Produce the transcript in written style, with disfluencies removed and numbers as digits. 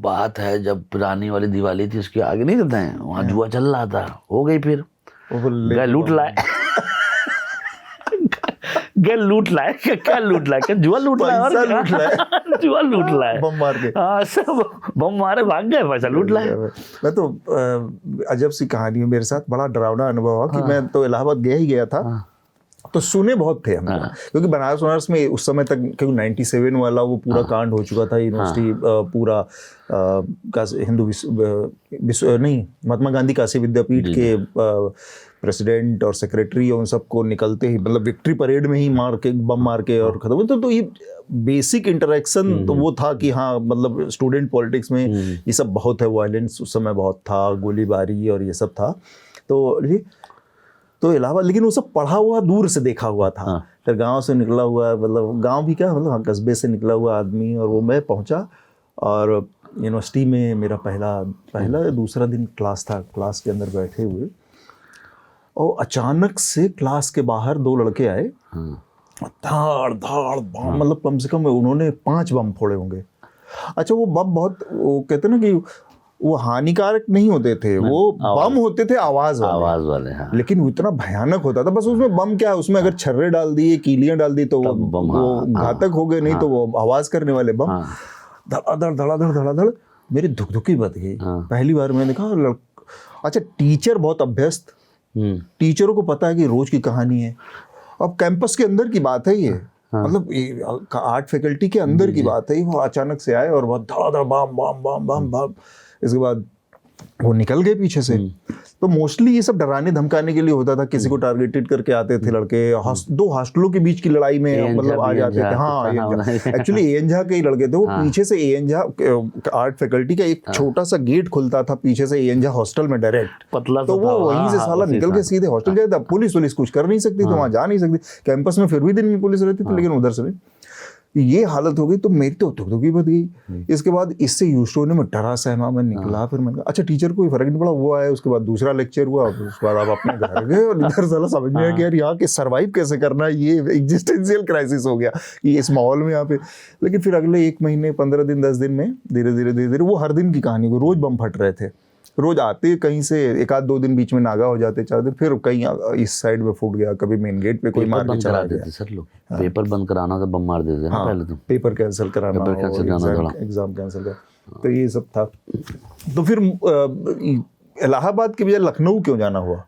बात है जब पुरानी वाली दिवाली थी उसके आगे नहीं रहते हैं, वहाँ जुआ चल रहा था, हो गई फिर गए लूट लाए गए लूट लाए, क्या लूट लाए, क्या जुआ लूट लाए, और लूट लाए जुआ लूट लाए, बम मार के। हाँ सब बम मारे भाग गए, पैसा लूट लाए। मैं तो अजब सी कहानी है मेरे साथ, बड़ा डरावना अनुभव हुआ कि मैं तो इलाहाबाद गया ही गया था, तो सुने बहुत थे हम, क्योंकि बनारस में उस समय तक, क्योंकि 97 वाला वो पूरा कांड हो चुका था, यूनिवर्सिटी पूरा हिंदू नहीं, महात्मा गांधी काशी विद्यापीठ के प्रेसिडेंट और सेक्रेटरी और उन सबको निकलते ही, मतलब विक्ट्री परेड में ही मार के, बम मार के और खत्म हुआ। तो ये बेसिक इंटरेक्शन तो वो था कि हाँ, मतलब स्टूडेंट पॉलिटिक्स में ये सब बहुत है, वायलेंस उस समय बहुत था, गोलीबारी और ये सब था। तो इलाहाबाद, लेकिन वो सब पढ़ा हुआ, दूर से देखा हुआ था। फिर गांव से निकला हुआ, मतलब गांव भी क्या, मतलब कस्बे से निकला हुआ आदमी, और वो मैं पहुंचा और यूनिवर्सिटी में मेरा पहला दूसरा दिन क्लास था, क्लास के अंदर बैठे हुए, और अचानक से क्लास के बाहर 2 लड़के आए, धाड़ धाड़ बम, मतलब कम से कम उन्होंने 5 बम फोड़े होंगे। अच्छा, वो बम बहुत, वो कहते ना कि वो हानिकारक नहीं होते थे, वो बम होते थे आवाज वाले, हाँ। लेकिन वो इतना भयानक होता था, बस उसमें बम क्या, उसमें अगर छर्रे डाल दिए, कीलियां डाल दी तो वो घातक हो गए, नहीं तो वो आवाज करने वाले बम। धड़ाधड़ धड़ाधड़ धड़ाधड़, मेरी धुकधुकी बढ़ गई। पहली बार मैंने कहा, अच्छा टीचर बहुत अभ्यस्त, टीचरों को पता है कि रोज की कहानी है, अब कैंपस के अंदर की बात है ये, मतलब आर्ट फैकल्टी के अंदर की बात है, वो अचानक से आए और बहुत धड़ाधड़ बम बम बम बम बम, इसके बाद वो निकल गए पीछे से। तो मोस्टली ये सब डराने धमकाने के लिए होता था, किसी को टारगेटेड करके आते थे लड़के, 2 हॉस्टलों के बीच की लड़ाई में मतलब आ जाते थे। हाँ, एक्चुअली एएन झा के ही लड़के थे वो, पीछे से एएन झा आर्ट फैकल्टी का एक छोटा सा गेट खुलता था पीछे से एएन झा हॉस्टल में डायरेक्ट, तो वो वहीं से साला निकल के सीधे हॉस्टल गया था। पुलिस कुछ कर नहीं सकती थी, वहां जा नहीं सकती, कैंपस में फिर भी दिन में पुलिस रहती थी, लेकिन उधर से नहीं। ये हालत हो गई, तो मेरी तो धुकधुकी बढ़ गई। इसके बाद इससे यूस्टो ने, मैं डरा सहमा, मैं निकला, फिर मैंने कहा अच्छा टीचर को फर्क नहीं पड़ा, वो आया, उसके बाद दूसरा लेक्चर हुआ, उसके बाद आप अपने घर गए, और इधर साला समझ में आया कि यार यहाँ के सर्वाइव कैसे करना है, ये एग्जिस्टेंशियल क्राइसिस हो गया कि इस माहौल में यहाँ पे। लेकिन फिर अगले 1 महीने 15 दिन 10 दिन में धीरे धीरे वो हर दिन की कहानी, वो रोज बम फट रहे थे, रोज आते कहीं से, 1-2 दिन बीच में नागा हो जाते, 4 दिन, फिर कहीं इस साइड में फूट गया, कभी मेन गेट पे कोई मार के चला गया। सर लोग पेपर बंद कराना था, बम मार देते थे पहले, तो पेपर कैंसिल कराना, एग्जाम कैंसिल कर, तो ये सब था। तो फिर इलाहाबाद के बजाय लखनऊ क्यों जाना हुआ?